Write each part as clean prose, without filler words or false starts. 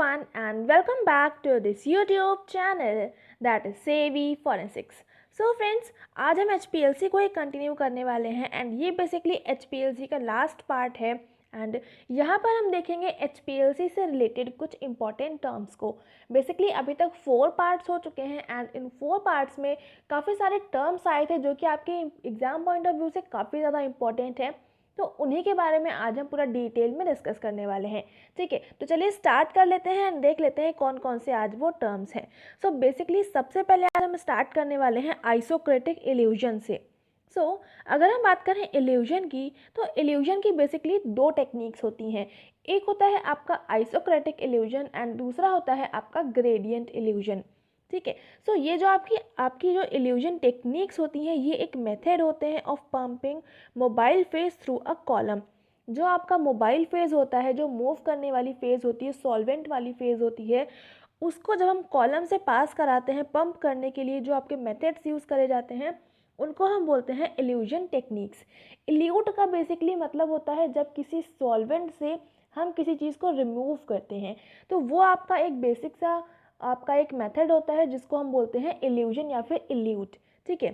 everyone and welcome back to this YouTube channel that is Savvy Forensics. So friends, आज हम HPLC को ही continue करने वाले हैं एंड ये बेसिकली HPLC का लास्ट पार्ट है एंड यहाँ पर हम देखेंगे HPLC से रिलेटेड कुछ इंपॉर्टेंट टर्म्स को. बेसिकली अभी तक 4 पार्ट्स हो चुके हैं एंड इन 4 पार्ट्स में काफ़ी सारे टर्म्स आए थे जो कि आपके एग्ज़ाम पॉइंट ऑफ व्यू से काफ़ी ज़्यादा इंपॉर्टेंट है. तो उन्हीं के बारे में आज हम पूरा डिटेल में डिस्कस करने वाले हैं. ठीक है, तो चलिए स्टार्ट कर लेते हैं एंड देख लेते हैं कौन कौन से आज वो टर्म्स हैं. सो बेसिकली सबसे पहले आज हम स्टार्ट करने वाले हैं आइसोक्रेटिक इल्यूजन से. अगर हम बात करें इल्यूजन की, तो इल्यूजन की बेसिकली 2 टेक्निक्स होती हैं. एक होता है आपका आइसोक्रेटिक इल्यूजन एंड दूसरा होता है आपका ग्रेडियंट इल्यूजन. ठीक है, ये जो आपकी जो इल्यूजन टेक्निक्स होती हैं, ये एक मेथड होते हैं of pumping mobile phase through a column. जो आपका मोबाइल फेज़ होता है, जो मूव करने वाली फेज़ होती है, सॉल्वेंट वाली फेज़ होती है, उसको जब हम कॉलम से पास कराते हैं पंप करने के लिए, जो आपके मेथड्स यूज़ करे जाते हैं उनको हम बोलते हैं इल्यूजन टेक्निक्स. इल्यूट का बेसिकली मतलब होता है जब किसी सॉल्वेंट से हम किसी चीज़ को रिमूव करते हैं, तो वो आपका एक बेसिक सा आपका एक मेथड होता है जिसको हम बोलते हैं इल्यूजन या फिर इल्यूट. ठीक है,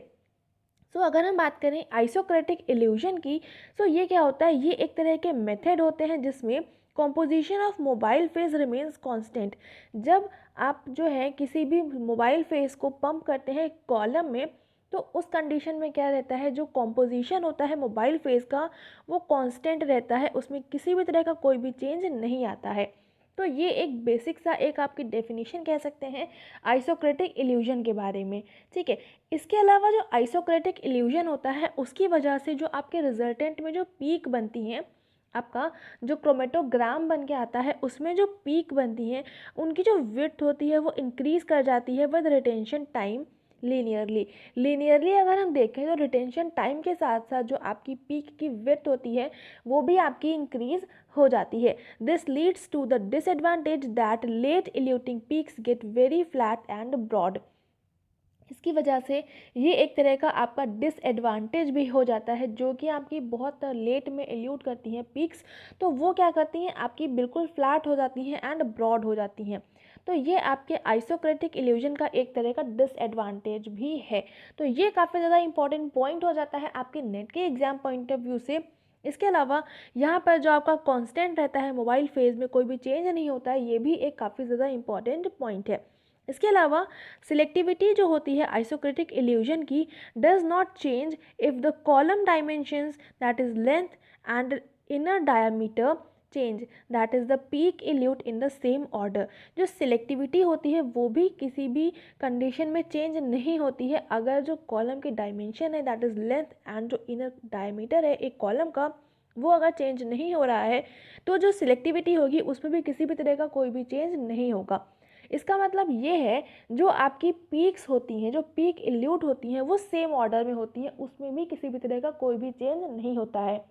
अगर हम बात करें आइसोक्रेटिक इल्यूजन की, ये क्या होता है, ये एक तरह के मेथड होते हैं जिसमें composition of mobile phase remains constant. जब आप जो है किसी भी मोबाइल फेज को पंप करते हैं कॉलम में, तो उस कंडीशन में क्या रहता है, जो कॉम्पोजिशन होता है मोबाइल फेज का वो कांस्टेंट रहता है, उसमें किसी भी तरह का कोई भी चेंज नहीं आता है. तो ये एक बेसिक सा एक आपकी डेफिनेशन कह सकते हैं आइसोक्रेटिक इल्यूजन के बारे में. ठीक है, इसके अलावा जो आइसोक्रेटिक इल्यूजन होता है उसकी वजह से जो आपके रिजल्टेंट में जो पीक बनती हैं, आपका जो क्रोमेटोग्राम बन के आता है उसमें जो पीक बनती हैं, उनकी जो विड्थ होती है वो इंक्रीज़ कर जाती है विद रिटेंशन टाइम लीनियरली अगर हम देखें तो रिटेंशन टाइम के साथ साथ जो आपकी पीक की विड्थ होती है वो भी आपकी इंक्रीज़ हो जाती है. This leads to the disadvantage that late eluting peaks get very flat and broad. इसकी वजह से ये एक तरह का आपका डिसएडवांटेज भी हो जाता है, जो कि आपकी बहुत लेट में इल्यूट करती हैं पीक्स, तो वो क्या करती हैं, आपकी बिल्कुल फ्लैट हो जाती हैं एंड ब्रॉड हो जाती हैं. तो ये आपके आइसोक्रेटिक इल्यूजन का एक तरह का डिसएडवांटेज भी है. तो ये काफ़ी ज़्यादा इंपॉर्टेंट पॉइंट हो जाता है आपके नेट के एग्जाम पॉइंट ऑफ व्यू से. इसके अलावा यहाँ पर जो आपका कांस्टेंट रहता है मोबाइल फेज़ में, कोई भी चेंज नहीं होता है, ये भी एक काफ़ी ज़्यादा इंपॉर्टेंट पॉइंट है. इसके अलावा सिलेक्टिविटी जो होती है आइसोक्रेटिक इल्यूजन की does not change if the column dimensions that is length and inner diameter change, that is the peak elute in the same order. जो सिलेक्टिविटी होती है वो भी किसी भी कंडीशन में चेंज नहीं होती है अगर जो कॉलम की डायमेंशन है दैट इज़ लेंथ एंड जो इनर डायमीटर है एक कॉलम का वो अगर चेंज नहीं हो रहा है, तो जो सिलेक्टिविटी होगी उसमें भी किसी भी तरह का कोई भी चेंज नहीं होगा. इसका मतलब ये है जो आपकी पीक्स होती हैं, जो पीक इल्यूट होती हैं, वो सेम ऑर्डर में होती हैं, उसमें भी किसी भी तरह का कोई भी चेंज नहीं होता है.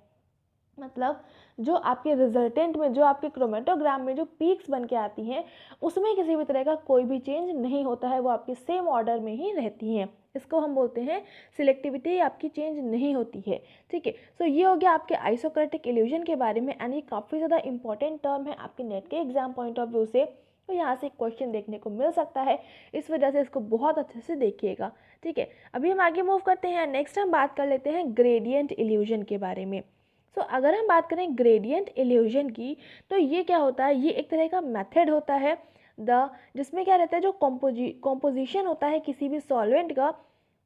मतलब जो आपके रिजल्टेंट में, जो आपके क्रोमेटोग्राम में जो पीक्स बन के आती हैं, उसमें किसी भी तरह का कोई भी चेंज नहीं होता है, वो आपके सेम ऑर्डर में ही रहती हैं. इसको हम बोलते हैं सिलेक्टिविटी आपकी चेंज नहीं होती है. ठीक है, ये हो गया आपके आइसोक्रेटिक इल्यूजन के बारे में एंड ये काफ़ी ज़्यादा इंपॉर्टेंट टर्म है आपके नेट के एग्जाम पॉइंट ऑफ व्यू से. तो यहाँ से क्वेश्चन देखने को मिल सकता है, इस वजह से इसको बहुत अच्छे से देखिएगा. ठीक है, अभी हम आगे मूव करते हैं. नेक्स्ट हम बात कर लेते हैं ग्रेडियंट इल्यूजन के बारे में. अगर हम बात करें ग्रेडियंट इल्यूजन की, तो ये क्या होता है, ये एक तरह का मेथड होता है जिसमें क्या रहता है, जो कॉम्पोजिशन होता है किसी भी सॉल्वेंट का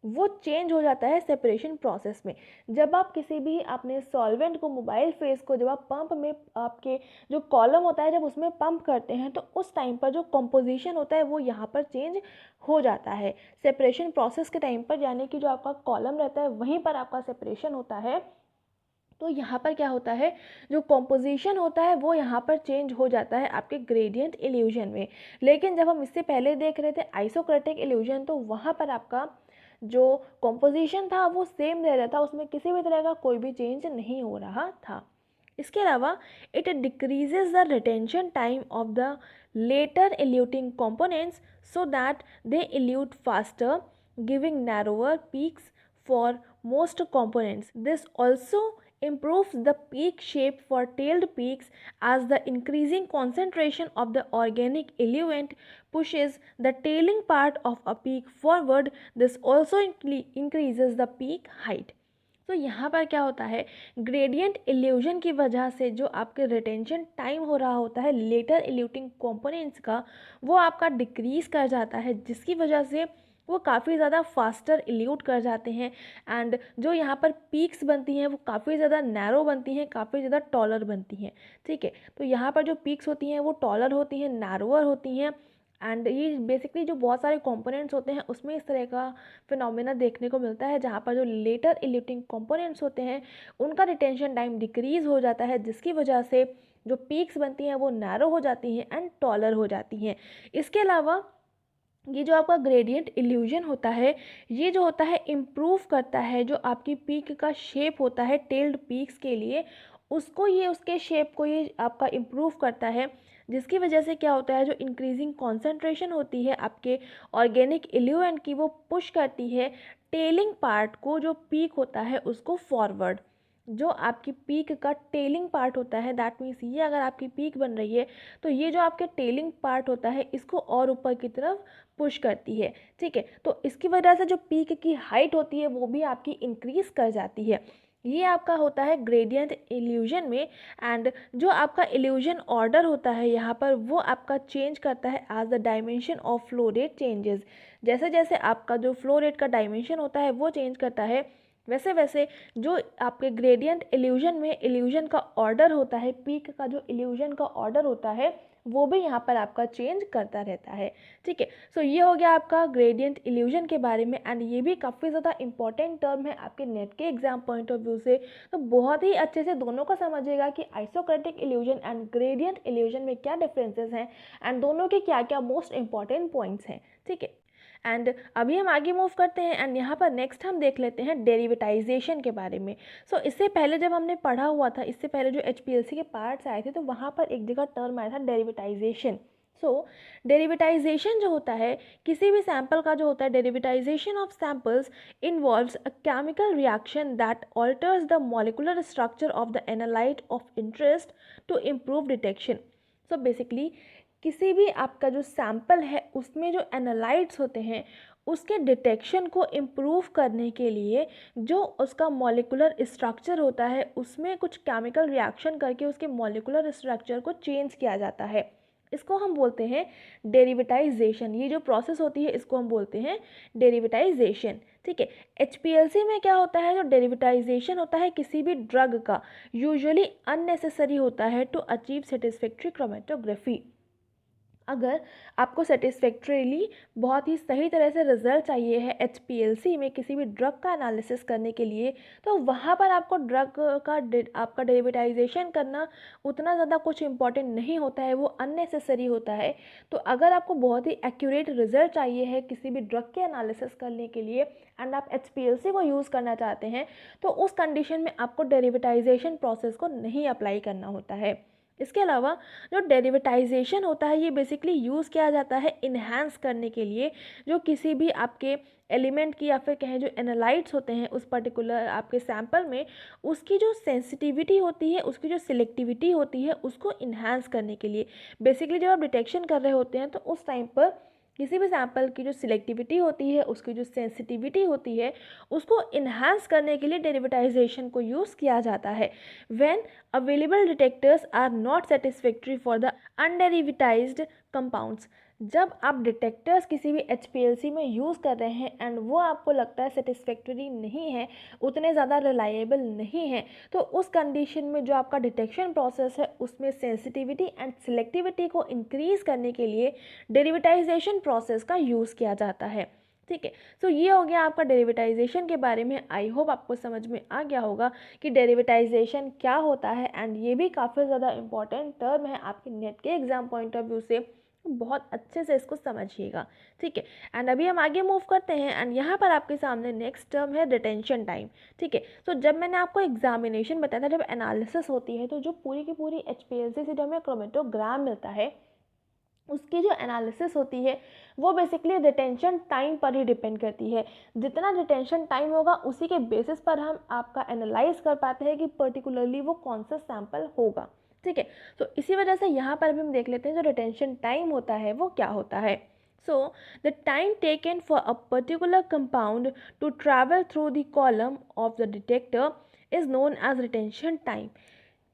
वो चेंज हो जाता है सेपरेशन प्रोसेस में. जब आप किसी भी अपने सॉल्वेंट को मोबाइल फेस को जब आप पंप में आपके जो कॉलम होता है जब उसमें पंप करते हैं, तो उस टाइम पर जो कॉम्पोजिशन होता है वो यहाँ पर चेंज हो जाता है सेपरेशन प्रोसेस के टाइम पर, यानी कि जो आपका कॉलम रहता है वहीं पर आपका सेपरेशन होता है. तो यहाँ पर क्या होता है, जो कॉम्पोजिशन होता है वो यहाँ पर चेंज हो जाता है आपके ग्रेडियंट इल्यूजन में. लेकिन जब हम इससे पहले देख रहे थे आइसोक्रेटिक इल्यूजन, तो वहाँ पर आपका जो कॉम्पोजिशन था वो सेम रह रहा था, उसमें किसी भी तरह का कोई भी चेंज नहीं हो रहा था. इसके अलावा it decreases the retention time of the later eluting components so that they elute faster, giving narrower peaks for most components. This also improves the peak shape for tailed peaks as the increasing concentration of the organic eluent pushes the tailing part of a peak forward. This also increases the peak height. तो यहाँ पर क्या होता है, gradient illusion की वजह से जो आपके रिटेंशन टाइम हो रहा होता है लेटर इल्यूटिंग कंपोनेंट्स का, वो आपका डिक्रीज कर जाता है, जिसकी वजह से वो काफ़ी ज़्यादा फास्टर इल्यूट कर जाते हैं। एंड जो यहाँ पर पीक्स बनती हैं वो काफ़ी ज़्यादा नैरो बनती हैं, काफ़ी ज़्यादा टॉलर बनती हैं। ठीक है, तो यहाँ पर जो पीक्स होती हैं वो टॉलर होती हैं, नैरोअर होती हैं। एंड ये बेसिकली जो बहुत सारे कंपोनेंट्स होते हैं उसमें इस तरह का फिनोमेना देखने को मिलता है, जहाँ पर जो लेटर इल्यूटिंग कंपोनेंट्स होते हैं उनका रिटेंशन टाइम डिक्रीज़ हो जाता है, जिसकी वजह से जो पीक्स बनती हैं वो नैरो हो जाती हैं एंड टॉलर हो जाती हैं। इसके अलावा ये जो आपका ग्रेडियंट इल्यूजन होता है, ये जो होता है इम्प्रूव करता है जो आपकी पीक का शेप होता है टेल्ड पीक्स के लिए, उसको ये उसके शेप को ये आपका इम्प्रूव करता है, जिसकी वजह से क्या होता है, जो इंक्रीजिंग कॉन्सेंट्रेशन होती है आपके ऑर्गेनिक इल्यूएंट की, वो पुश करती है टेलिंग पार्ट को, जो पीक होता है उसको फॉरवर्ड। जो आपकी पीक का टेलिंग पार्ट होता है, दैट मीन्स ये अगर आपकी पीक बन रही है तो ये जो आपके टेलिंग पार्ट होता है इसको और ऊपर की तरफ पुश करती है। ठीक है, तो इसकी वजह से जो पीक की हाइट होती है वो भी आपकी इंक्रीज कर जाती है। ये आपका होता है ग्रेडियंट इल्यूजन में। एंड जो आपका इल्यूजन ऑर्डर होता है यहाँ पर, वो आपका चेंज करता है as the dimension of flow rate changes. जैसे जैसे आपका जो फ्लो रेट का डायमेंशन होता है वो चेंज करता है, वैसे वैसे जो आपके ग्रेडियंट इल्यूजन में इल्यूजन का ऑर्डर होता है, पीक का जो इल्यूजन का ऑर्डर होता है वो भी यहाँ पर आपका चेंज करता रहता है। ठीक है, सो ये हो गया आपका ग्रेडियंट इल्यूजन के बारे में। एंड ये भी काफ़ी ज़्यादा इंपॉर्टेंट टर्म है आपके नेट के एग्जाम पॉइंट ऑफ व्यू से, तो बहुत ही अच्छे से दोनों को समझिएगा कि आइसोक्रेटिक इल्यूजन एंड ग्रेडियंट इल्यूजन में क्या डिफरेंसेस हैं एंड दोनों के क्या क्या मोस्ट इंपॉर्टेंट पॉइंट्स हैं। ठीक है, एंड अभी हम आगे मूव करते हैं एंड यहाँ पर नेक्स्ट हम देख लेते हैं डेरिवेटाइजेशन के बारे में। इससे पहले जब हमने पढ़ा हुआ था, इससे पहले जो HPLC के पार्ट्स आए थे, तो वहाँ पर एक जगह टर्म आया था डेरिवेटाइजेशन। डेरिवेटाइजेशन जो होता है किसी भी सैंपल का जो होता है, derivatization of samples involves a chemical reaction that alters the molecular structure of the analyte of interest to improve detection. Basically किसी भी आपका जो सैंपल है उसमें जो एनालाइट्स होते हैं उसके डिटेक्शन को इम्प्रूव करने के लिए जो उसका मॉलिक्यूलर स्ट्रक्चर होता है उसमें कुछ केमिकल रिएक्शन करके उसके मॉलिक्यूलर स्ट्रक्चर को चेंज किया जाता है। इसको हम बोलते हैं डेरिवेटाइजेशन। ये जो प्रोसेस होती है इसको हम बोलते हैं डेरिवेटाइजेशन। ठीक है, HPLC में क्या होता है, जो डेरिवेटाइजेशन होता है किसी भी ड्रग का यूजुअली अननेसेसरी होता है टू अचीव सेटिस्फैक्ट्री क्रोमेटोग्राफी। अगर आपको सेटिस्फैक्ट्रीली बहुत ही सही तरह से रिजल्ट चाहिए है HPLC में किसी भी ड्रग का एनालिसिस करने के लिए, तो वहाँ पर आपको ड्रग का आपका डेरिवेटाइजेशन करना उतना ज़्यादा कुछ इंपॉर्टेंट नहीं होता है, वो अननेसेसरी होता है। तो अगर आपको बहुत ही एक्यूरेट रिजल्ट चाहिए है किसी भी ड्रग के एनालिसिस करने के लिए एंड आप HPLC को यूज़ करना चाहते हैं, तो उस कंडीशन में आपको डेरिवेटाइजेशन प्रोसेस को नहीं अप्लाई करना होता है। इसके अलावा जो डेरिवेटाइजेशन होता है ये बेसिकली यूज़ किया जाता है इन्हांस करने के लिए, जो किसी भी आपके एलिमेंट की या फिर कहें जो एनालाइट्स होते हैं उस पर्टिकुलर आपके सैंपल में, उसकी जो सेंसिटिविटी होती है, उसकी जो सिलेक्टिविटी होती है, उसको इन्हांस करने के लिए। बेसिकली जब आप डिटेक्शन कर रहे होते हैं तो उस टाइम पर किसी भी सैंपल की जो सिलेक्टिविटी होती है, उसकी जो सेंसिटिविटी होती है, उसको इन्हांस करने के लिए डेरिवेटाइजेशन को यूज़ किया जाता है। When available detectors are not satisfactory for the underivatized compounds. जब आप डिटेक्टर्स किसी भी HPLC में यूज़ कर रहे हैं एंड वो आपको लगता है सेटिस्फैक्टरी नहीं है, उतने ज़्यादा रिलायबल नहीं है, तो उस कंडीशन में जो आपका डिटेक्शन प्रोसेस है उसमें सेंसिटिविटी एंड सिलेक्टिविटी को इंक्रीज़ करने के लिए डेरिवेटाइजेशन प्रोसेस का यूज़ किया जाता है। ठीक है, ये हो गया आपका डेरिवेटाइजेशन के बारे में। आई होप आपको समझ में आ गया होगा कि डेरिवेटाइजेशन क्या होता है एंड ये भी काफ़ी ज़्यादा इंपॉर्टेंट टर्म है आपके नेट के एग्जाम पॉइंट ऑफ व्यू से, बहुत अच्छे से इसको समझिएगा। ठीक है, एंड अभी हम आगे मूव करते हैं एंड यहाँ पर आपके सामने नेक्स्ट टर्म है रिटेंशन टाइम। ठीक है, जब मैंने आपको एग्जामिनेशन बताया था, जब एनालिसिस होती है तो जो पूरी की पूरी HPLC से जो हमें क्रोमेटोग्राम मिलता है उसकी जो एनालिसिस होती है वो बेसिकली रिटेंशन टाइम पर ही डिपेंड करती है। जितना रिटेंशन टाइम होगा उसी के बेसिस पर हम आपका एनालाइज कर पाते हैं कि पर्टिकुलरली वो कौन सा सैम्पल होगा। ठीक है, तो इसी वजह से यहाँ पर भी हम देख लेते हैं जो रिटेंशन टाइम होता है वो क्या होता है। So the time taken for a particular compound to travel through the column of the detector is known as retention time.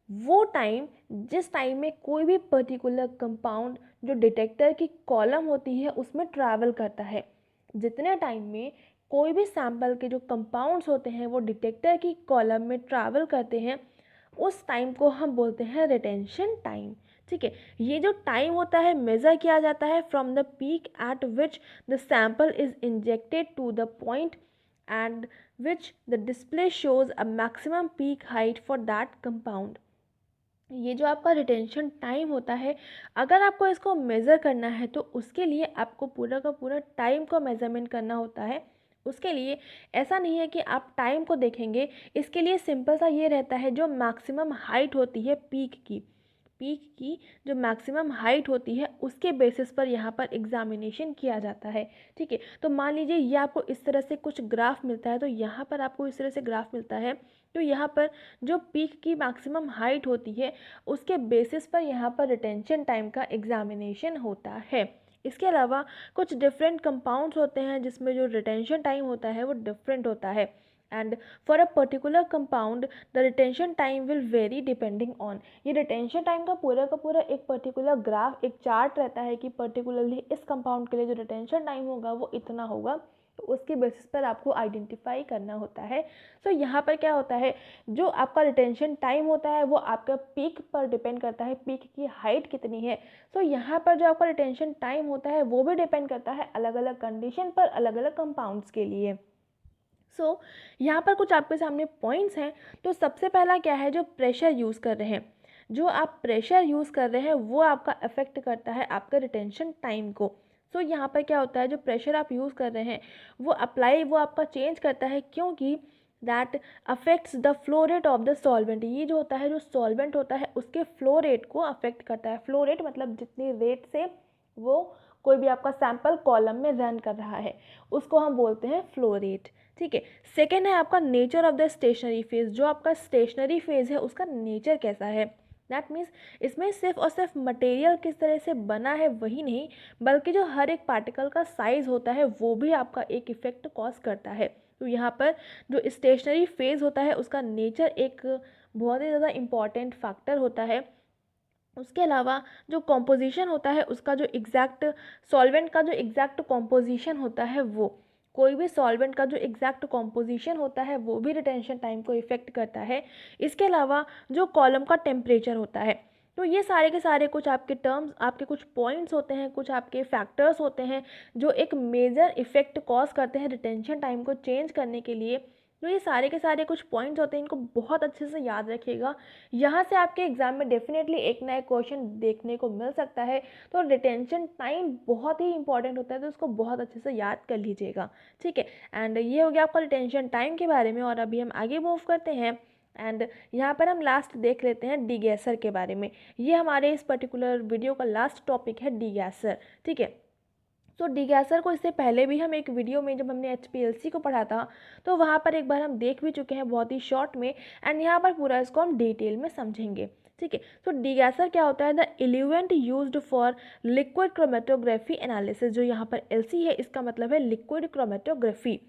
वो टाइम जिस टाइम में कोई भी पर्टिकुलर कंपाउंड जो डिटेक्टर की कॉलम होती है उसमें ट्रैवल करता है, जितने टाइम में कोई भी सैंपल के जो कंपाउंड्स होते हैं वो डिटेक्टर की कॉलम में ट्रैवल करते हैं, उस टाइम को हम बोलते हैं रिटेंशन टाइम। ठीक है, ये जो टाइम होता है मेज़र किया जाता है from the peak at which the sample is injected to the point and which the display shows a maximum peak height for that compound. ये जो आपका रिटेंशन टाइम होता है, अगर आपको इसको मेज़र करना है तो उसके लिए आपको पूरा का पूरा टाइम को मेज़रमेंट करना होता है। उसके लिए ऐसा नहीं है कि आप टाइम को देखेंगे, इसके लिए सिंपल सा ये रहता है जो मैक्सिमम हाइट होती है पीक की जो मैक्सिमम हाइट होती है उसके बेसिस पर यहाँ पर एग्जामिनेशन किया जाता है। ठीक है, तो मान लीजिए ये आपको इस तरह से कुछ ग्राफ मिलता है, तो यहाँ पर आपको इस तरह से ग्राफ मिलता है, तो यहाँ पर जो पीक की मैक्सिमम हाइट होती है उसके बेसिस पर यहाँ पर रिटेंशन टाइम का एग्जामिनेशन होता है। इसके अलावा कुछ डिफरेंट कंपाउंड्स होते हैं जिसमें जो रिटेंशन टाइम होता है वो डिफरेंट होता है, and for a particular compound the retention time will very depending on. ये रिटेंशन टाइम का पूरा एक पर्टिकुलर ग्राफ, एक चार्ट रहता है कि पर्टिकुलरली इस कंपाउंड के लिए जो रिटेंशन टाइम होगा वो इतना होगा, तो उसके बेसिस पर आपको आइडेंटिफाई करना होता है। सो यहाँ पर क्या होता है, जो आपका रिटेंशन टाइम होता है वो आपका पीक पर डिपेंड करता है, पीक की हाइट कितनी है। सो यहाँ पर जो आपका रिटेंशन टाइम होता है वो भी डिपेंड करता है अलग अलग कंडीशन पर, अलग अलग कंपाउंड्स के लिए। सो यहाँ पर कुछ आपके सामने पॉइंट्स हैं। तो सबसे पहला क्या है, जो प्रेशर यूज़ कर रहे हैं, जो आप प्रेशर यूज़ कर रहे हैं वो आपका अफेक्ट करता है आपका रिटेंशन टाइम को। सो यहाँ पर क्या होता है, जो प्रेशर आप यूज़ कर रहे हैं वो आपका चेंज करता है, क्योंकि that affects the flow rate of the solvent. ये जो होता है, जो सॉल्वेंट होता है उसके फ्लो रेट को अफेक्ट करता है। फ्लो रेट मतलब जितनी रेट से वो कोई भी आपका सैंपल कॉलम में रन कर रहा है उसको हम बोलते हैं फ्लो रेट। ठीक है, सेकेंड है आपका nature of the stationary phase. जो आपका स्टेशनरी फेज है उसका नेचर कैसा है, दैट मीन्स इसमें सिर्फ और सिर्फ मटेरियल किस तरह से बना है वही नहीं, बल्कि जो हर एक पार्टिकल का साइज़ होता है वो भी आपका एक इफ़ेक्ट कॉज करता है। तो यहाँ पर जो स्टेशनरी फेज होता है उसका नेचर एक बहुत ही ज़्यादा इम्पॉर्टेंट फैक्टर होता है। उसके अलावा जो कॉम्पोजिशन होता है उसका जो एग्जैक्ट सॉल्वेंट का जो एग्जैक्ट कॉम्पोजिशन होता है, वो कोई भी सॉल्वेंट का जो एग्जैक्ट कॉम्पोजिशन होता है वो भी रिटेंशन टाइम को इफ़ेक्ट करता है। इसके अलावा जो कॉलम का टेम्परेचर होता है, तो ये सारे के सारे कुछ आपके टर्म्स, आपके कुछ पॉइंट्स होते हैं, कुछ आपके फैक्टर्स होते हैं जो एक मेजर इफ़ेक्ट कॉज करते हैं रिटेंशन टाइम को चेंज करने के लिए। तो ये सारे के सारे कुछ पॉइंट्स होते हैं, इनको बहुत अच्छे से याद रखिएगा। यहाँ से आपके एग्ज़ाम में डेफिनेटली एक नया क्वेश्चन देखने को मिल सकता है। तो रिटेंशन टाइम बहुत ही इंपॉर्टेंट होता है, तो उसको बहुत अच्छे से याद कर लीजिएगा। ठीक है, एंड ये हो गया आपका रिटेंशन टाइम के बारे में। और अभी हम आगे मूव करते हैं, एंड यहाँ पर हम लास्ट देख लेते हैं डीगैसर के बारे में। ये हमारे इस पर्टिकुलर वीडियो का लास्ट टॉपिक है डीगैसर। ठीक है, तो डीगैसर को इससे पहले भी हम एक वीडियो में जब हमने HPLC को पढ़ा था तो वहाँ पर एक बार हम देख भी चुके हैं बहुत ही शॉर्ट में, एंड यहाँ पर पूरा इसको हम डिटेल में समझेंगे। ठीक है, तो डीगैसर क्या होता है, the eluent used for liquid chromatography analysis. जो यहाँ पर LC है इसका मतलब है liquid chromatography.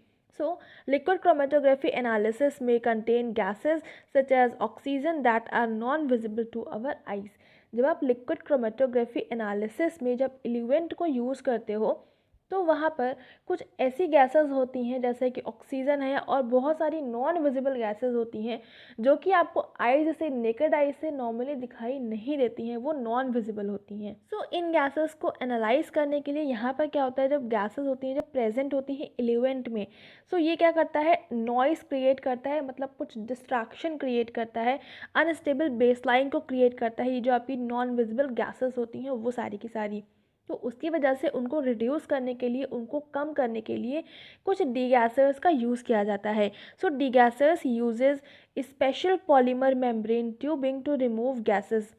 So liquid chromatography analysis में contain gases such as oxygen that are non visible to our eyes. जब आप लिक्विड क्रोमेटोग्राफी एनालिसिस में जब इल्यूएंट को यूज़ करते हो तो वहाँ पर कुछ ऐसी गैसेस होती हैं जैसे कि ऑक्सीजन है, और बहुत सारी नॉन विजिबल गैसेस होती हैं जो कि आपको आइज से, नेकेड आइज से नॉर्मली दिखाई नहीं देती हैं, वो नॉन विजिबल होती हैं। सो इन गैसेस को एनालाइज करने के लिए यहाँ पर क्या होता है, जब गैसेस होती हैं, जब प्रेजेंट होती हैं इल्यूएंट में, सो ये क्या करता है, नॉइस क्रिएट करता है, मतलब कुछ डिस्ट्रैक्शन क्रिएट करता है, अनस्टेबल बेसलाइन को क्रिएट करता है। ये जो आपकी नॉन विजिबल गैसेस होती हैं वो सारी की सारी, तो उसकी वजह से उनको रिड्यूस करने के लिए, उनको कम करने के लिए कुछ डीगैसर्स का यूज़ किया जाता है। So degassers uses special polymer membrane tubing to remove gases.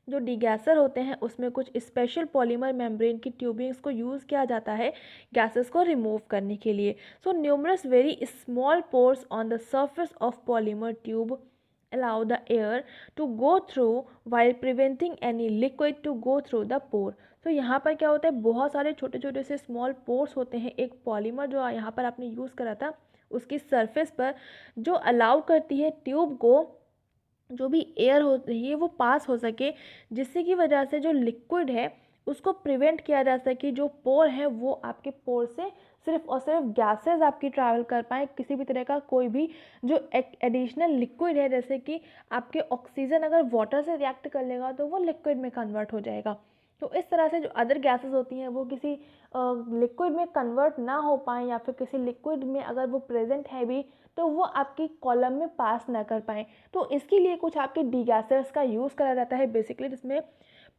जो डिगैसर होते हैं उसमें कुछ स्पेशल पॉलीमर मेम्ब्रेन की ट्यूबिंग्स को यूज़ किया जाता है गैसेस को रिमूव करने के लिए। So numerous very small pores on the surface of polymer tube allow the air to go through while preventing any liquid to go through the pore। तो यहाँ पर क्या होता है, बहुत सारे छोटे छोटे से स्मॉल पोर्स होते हैं एक पॉलीमर जो यहाँ पर आपने यूज़ करा था उसकी सरफेस पर, जो अलाउ करती है ट्यूब को जो भी एयर हो रही है वो पास हो सके, जिससे की वजह से जो लिक्विड है उसको प्रिवेंट किया जा सके। जो पोर है वो आपके पोर से सिर्फ और सिर्फ गैसेस आपकी ट्रैवल कर पाएँ, किसी भी तरह का कोई भी जो एडिशनल लिक्विड है, जैसे कि आपके ऑक्सीजन अगर वाटर से रिएक्ट कर लेगा तो वो लिक्विड में कन्वर्ट हो जाएगा। तो इस तरह से जो अदर गैसेस होती हैं वो किसी लिक्विड में कन्वर्ट ना हो पाएँ, या फिर किसी लिक्विड में अगर वो प्रेजेंट है भी तो वो आपकी कॉलम में पास ना कर पाएँ। तो इसके लिए कुछ आपके डिगैसर्स का यूज़ करा जाता है बेसिकली, जिसमें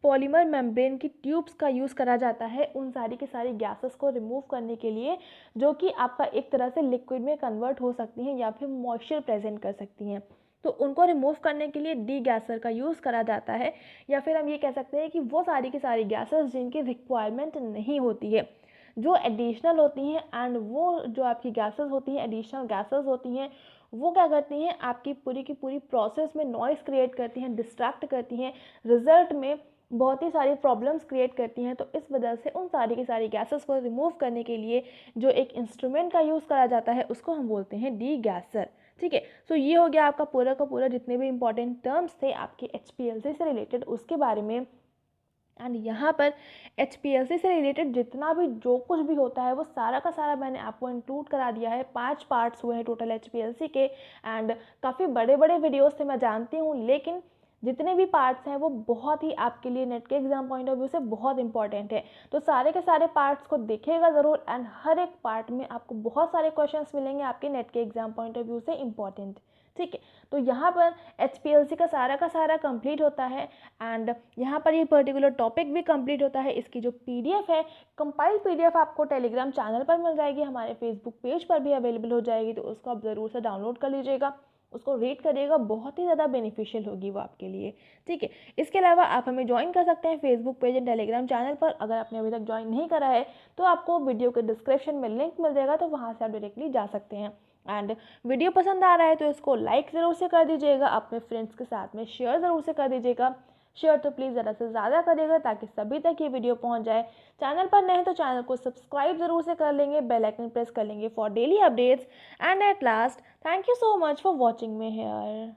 पॉलीमर मेम्ब्रेन की ट्यूब्स का यूज़ करा जाता है उन सारी की सारी गैसेस को रिमूव करने के लिए, जो कि आपका एक तरह से लिक्विड में कन्वर्ट हो सकती हैं या फिर मॉइस्चर प्रेजेंट कर सकती हैं। तो उनको रिमूव करने के लिए डीगैसर का यूज़ करा जाता है, या फिर हम ये कह सकते हैं कि वो सारी की सारी गैसेस जिनकी रिक्वायरमेंट नहीं होती है, जो एडिशनल होती हैं, एंड वो जो आपकी गैसेस होती हैं, एडिशनल गैसेस होती हैं, वो क्या करती हैं आपकी पूरी की पूरी प्रोसेस में नॉइज़ क्रिएट करती हैं, डिस्ट्रैक्ट करती हैं, रिजल्ट में बहुत ही सारी प्रॉब्लम्स क्रिएट करती हैं। तो इस वजह से उन सारी की सारी गैसेस को रिमूव करने के लिए जो एक इंस्ट्रूमेंट का यूज़ करा जाता है उसको हम बोलते हैं डीगैसर। ठीक है, सो ये हो गया आपका पूरा का पूरा जितने भी इंपॉर्टेंट टर्म्स थे आपके HPLC से रिलेटेड उसके बारे में। एंड यहाँ पर HPLC से रिलेटेड जितना भी जो कुछ भी होता है वो सारा का सारा मैंने आपको इंक्लूड करा दिया है। 5 पार्ट्स हुए हैं टोटल HPLC के, एंड काफ़ी बड़े बड़े वीडियोस थे मैं जानती हूँ, लेकिन जितने भी पार्ट्स हैं वो बहुत ही आपके लिए नेट के एग्जाम पॉइंट ऑफ व्यू से बहुत इंपॉर्टेंट है। तो सारे के सारे पार्ट्स को देखिएगा ज़रूर, एंड हर एक पार्ट में आपको बहुत सारे क्वेश्चंस मिलेंगे आपके नेट के एग्जाम पॉइंट ऑफ व्यू से इंपॉर्टेंट। ठीक है, तो यहाँ पर HPLC का सारा कंप्लीट होता है, एंड यहाँ पर ये पर्टिकुलर टॉपिक भी कंप्लीट होता है। इसकी जो PDF है, कंपाइल्ड PDF आपको टेलीग्राम चैनल पर मिल जाएगी, हमारे फेसबुक पेज पर भी अवेलेबल हो जाएगी, तो उसको आप ज़रूर से डाउनलोड कर लीजिएगा, उसको रीड करिएगा, बहुत ही ज़्यादा बेनिफिशियल होगी वो आपके लिए। ठीक है, इसके अलावा आप हमें ज्वाइन कर सकते हैं Facebook page and Telegram channel पर। अगर आपने अभी तक ज्वाइन नहीं करा है तो आपको वीडियो के डिस्क्रिप्शन में लिंक मिल जाएगा, तो वहाँ से आप डायरेक्टली जा सकते हैं। एंड वीडियो पसंद आ रहा है तो इसको लाइक ज़रूर से कर दीजिएगा, अपने फ्रेंड्स के साथ में शेयर ज़रूर से कर दीजिएगा। शेयर तो प्लीज़ ज़्यादा से ज़्यादा करिएगा ताकि सभी तक ये वीडियो पहुंच जाए। चैनल पर नए हैं तो चैनल को सब्सक्राइब ज़रूर से कर लेंगे, बेल आइकन प्रेस कर लेंगे for daily updates. And at last, thank you so much for watching me here.